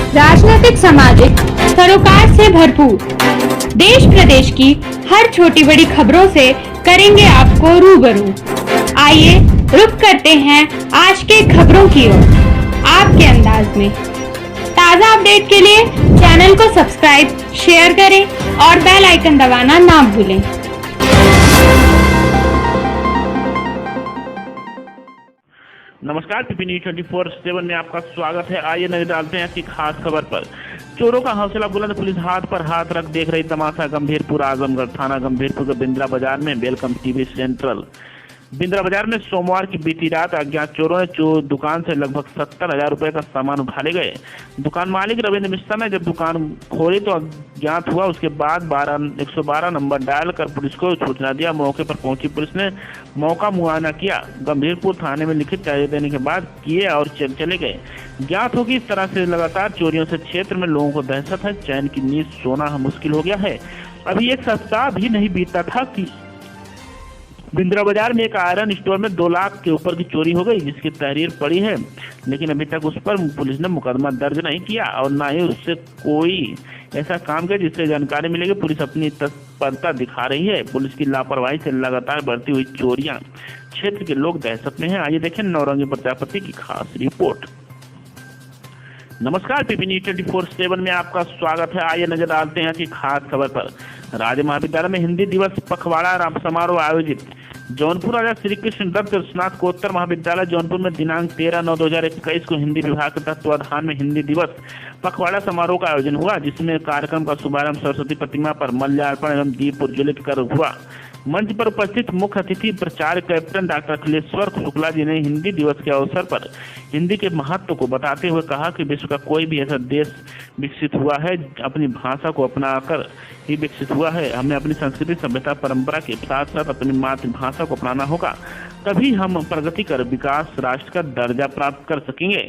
राजनीतिक, सामाजिक सरोकार से भरपूर देश प्रदेश की हर छोटी बड़ी खबरों से करेंगे आपको रूबरू। आइए रुक करते हैं आज के खबरों की ओर आपके अंदाज में। ताज़ा अपडेट के लिए चैनल को सब्सक्राइब, शेयर करें और बेल आइकन दबाना ना भूलें। नमस्कार, पीपी न्यूज 24/7 में आपका स्वागत है। आइए नजर डालते हैं की खास खबर पर। चोरों का हौसला बुलंद, पुलिस हाथ पर हाथ रख देख रही तमाशा। गंभीरपुर, आजमगढ़ थाना गंभीरपुर के बिंद्रा बाजार में वेलकम टीवी सेंट्रल बिंद्रा बाजार में सोमवार की बीती रात अज्ञात चोरों ने दुकान से लगभग 70,000 रुपए का सामान उठा ले गए। दुकान मालिक रविंद्र मिश्रा ने जब दुकान खोली तो अज्ञात हुआ। उसके बाद 112 नंबर डायल कर पुलिस को सूचना दिया। मौके पर पहुंची पुलिस ने मौका मुआयना किया। गंभीरपुर थाने में लिखित चार्ज देने के बाद किए और चले गए। ज्ञात हो कि इस तरह से लगातार चोरियों से क्षेत्र में लोगों को दहशत है। चैन की नींद सोना मुश्किल हो गया है। अभी एक सप्ताह भी नहीं बीता था कि बिंद्रा बाजार में एक आयरन स्टोर में 2 लाख के ऊपर की चोरी हो गई, जिसकी तहरीर पड़ी है, लेकिन अभी तक उस पर पुलिस ने मुकदमा दर्ज नहीं किया और ना ही उससे कोई ऐसा काम किया जिससे जानकारी मिलेगी। पुलिस अपनी तत्परता दिखा रही है। पुलिस की लापरवाही से लगातार बढ़ती हुई चोरियां, क्षेत्र के लोग दहशत में हैं। आइए देखें नौरंगी प्रजापति की खास रिपोर्ट। नमस्कार, पीपी न्यूज 24/7 में आपका स्वागत है। आइए नजर डालते हैं कि खास खबर पर। राज्य महाविद्यालय में हिंदी दिवस पखवाड़ा समारोह आयोजित। जौनपुर राजा श्री कृष्ण दत्त स्नातकोत्तर महाविद्यालय जौनपुर में दिनांक 13/9/2021 को हिंदी विभाग के तत्वाधान में हिंदी दिवस पखवाड़ा समारोह का आयोजन हुआ, जिसमें कार्यक्रम का शुभारंभ सरस्वती प्रतिमा पर माल्यार्पण एवं दीप प्रज्वलित कर हुआ। मंच पर उपस्थित मुख्य अतिथि प्राचार्य कैप्टन डॉक्टर अखिलेश्वर शुक्ला जी ने हिंदी दिवस के अवसर पर हिंदी के महत्व को बताते हुए कहा कि विश्व का कोई भी ऐसा देश विकसित हुआ है अपनी भाषा को अपनाकर ही विकसित हुआ है। हमें अपनी संस्कृति, सभ्यता, परंपरा के साथ साथ अपनी मातृभाषा को अपनाना होगा, तभी हम प्रगति कर विकास राष्ट्र का दर्जा प्राप्त कर सकेंगे।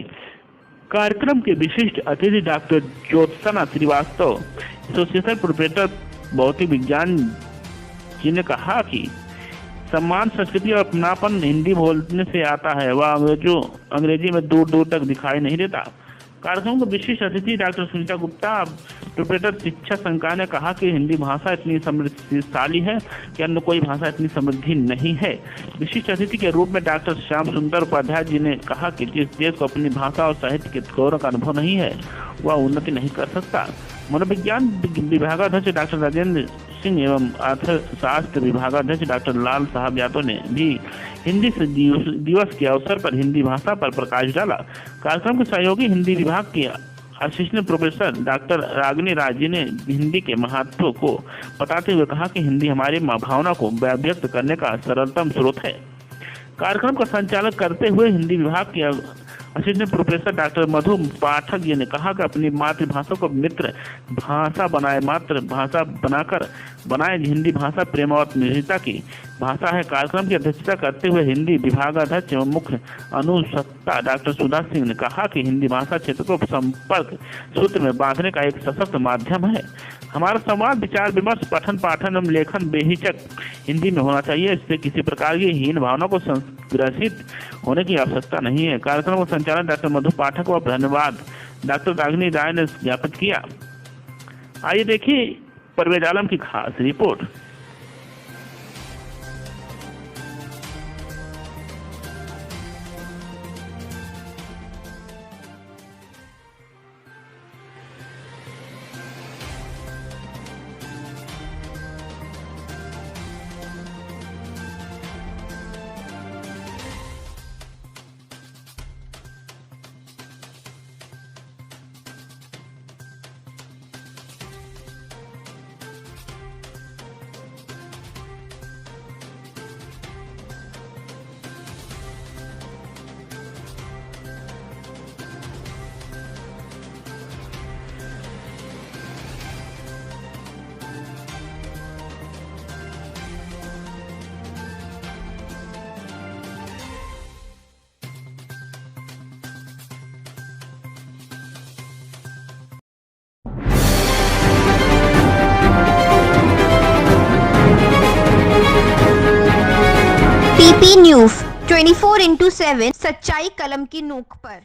कार्यक्रम के विशिष्ट अतिथि doctor Jyotsna Srivastava, association professor भौतिक विज्ञान जी ने कहा कि सम्मान, संस्कृति और अपनापन हिंदी बोलने से आता है, वह अंग्रेजी में दूर दूर तक दिखाई नहीं देता। कार्यक्रम के विशिष्ट अतिथि डॉक्टर सुनीता गुप्ता, प्रोफेसर शिक्षा संकाय ने कहा कि हिंदी भाषा इतनी समृद्धशाली है कि अन्य कोई भाषा इतनी समृद्धि नहीं है। विशिष्ट अतिथि के रूप में डॉक्टर श्याम सुंदर उपाध्याय जी ने कहा कि जिस देश को अपनी भाषा और साहित्य के गौरव का अनुभव नहीं है, वह उन्नति नहीं कर सकता। मनोविज्ञान विभागाध्यक्ष डॉक्टर राजेंद्र सिंह एवं अर्थशास्त्र विभागाध्यक्ष डॉक्टर लाल साहब यादव ने भी हिंदी दिवस के अवसर पर हिंदी भाषा पर प्रकाश डाला। कार्यक्रम के सहयोगी हिंदी विभाग के assistant professor doctor Ragini Raj ji ने हिंदी के महत्व को बताते हुए कहा कि हिंदी हमारी भावना को व्यक्त करने का सरलतम स्रोत है। कार्यक्रम का संचालन करते हुए हिंदी विभाग के असिस्टेंट प्रोफेसर डॉक्टर मधु पाठक जी ने कहा कि अपनी मातृभाषा को मित्र भाषा बनाए, मातृभाषा बनाए। हिंदी भाषा प्रेम और निर्भीकता की भाषा है। कार्यक्रम की अध्यक्षता करते हुए हिंदी विभागाध्यक्ष एवं मुख्य अनुसत्ता डॉक्टर सुधा सिंह ने कहा कि हिंदी भाषा क्षेत्र को संपर्क सूत्र में बांधने का एक सशक्त माध्यम है। हमारा संवाद, विचार विमर्श, पठन पाठन एवं लेखन बेहिचक हिंदी में होना चाहिए। इससे किसी प्रकार की हीन भावना को संग्रसित होने की आवश्यकता नहीं है। कार्यक्रम का संचालन डॉक्टर मधु पाठक और धन्यवाद डॉक्टर रागिनी राय ने ज्ञापित किया। आइए देखिए परवेज आलम की खास रिपोर्ट। पीपी न्यूज 24/7 सच्चाई कलम की नोक पर।